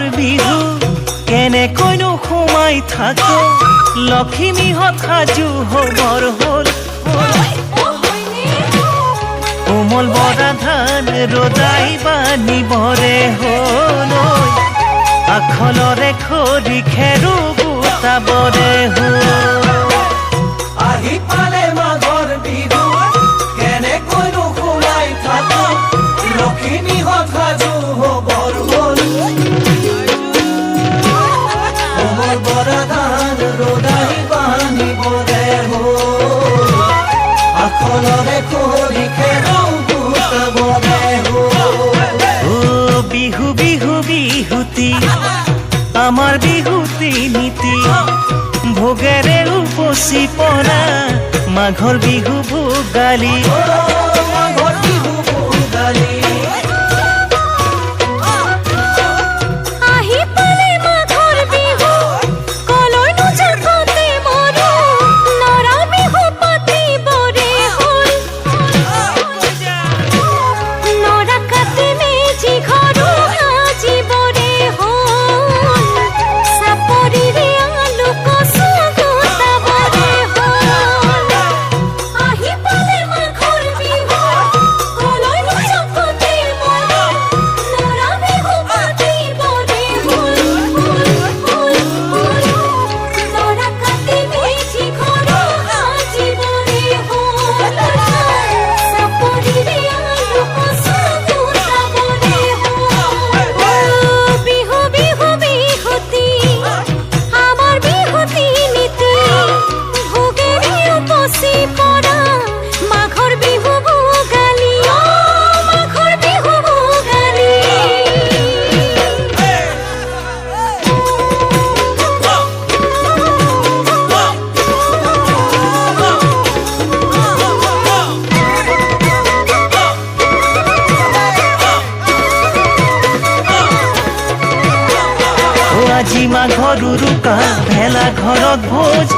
মাঘৰ বিহু কেনেকৈনো সোমাই থাকো লখিমীহঁত সাজু হবৰ হ'ল কোমল বৰা ধান ৰজাই বানিবৰে হ'ল আখলৰে খৰি খেৰো গোটাবৰে হ'ল আহি পালে মাঘৰ বিহু কেনেকৈনো সোমাই থাকো লখিমীহঁত সাজু হবৰ হ'ল কোমল বৰা ধান ৰজাই বানিবৰে হ'ল আখলৰে খৰি খেৰো গোটাবৰে হ'ল বিহু বিহু বিহুতি আমাৰ বিহুতি নীতি ভোগেৰে উপচি পৰা মাঘৰ বিহু ভোগালী মাঘৰ বিহু ভোগালী আজি মাঘৰ উৰুকা ভেলা ঘৰত ভোজ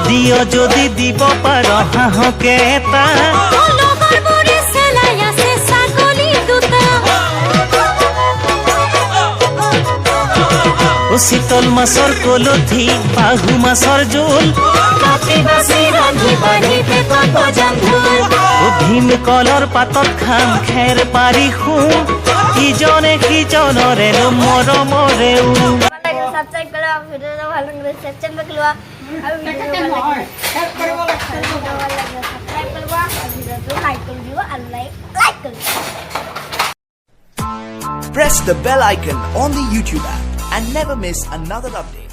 দিয় যদি দিব পাৰ হাঁহকে এটা শীতল মাছৰ কলঠি বাহু মাছৰ জোল ভীমকলৰ পাতত খাম খেৰ পাৰি শুম ইজনে সিজনৰে মৰমৰে সাবস্ক্রাইব করো ভিডিওটা ভালো লাগলে সাবস্ক্রাইব করবা আর ভিডিওটা ভালো লাগলে সাবস্ক্রাইব করবা আর ভিডিওটা লাইক করে দিও আর লাইক করে Press the bell icon on the YouTube app and never miss another update.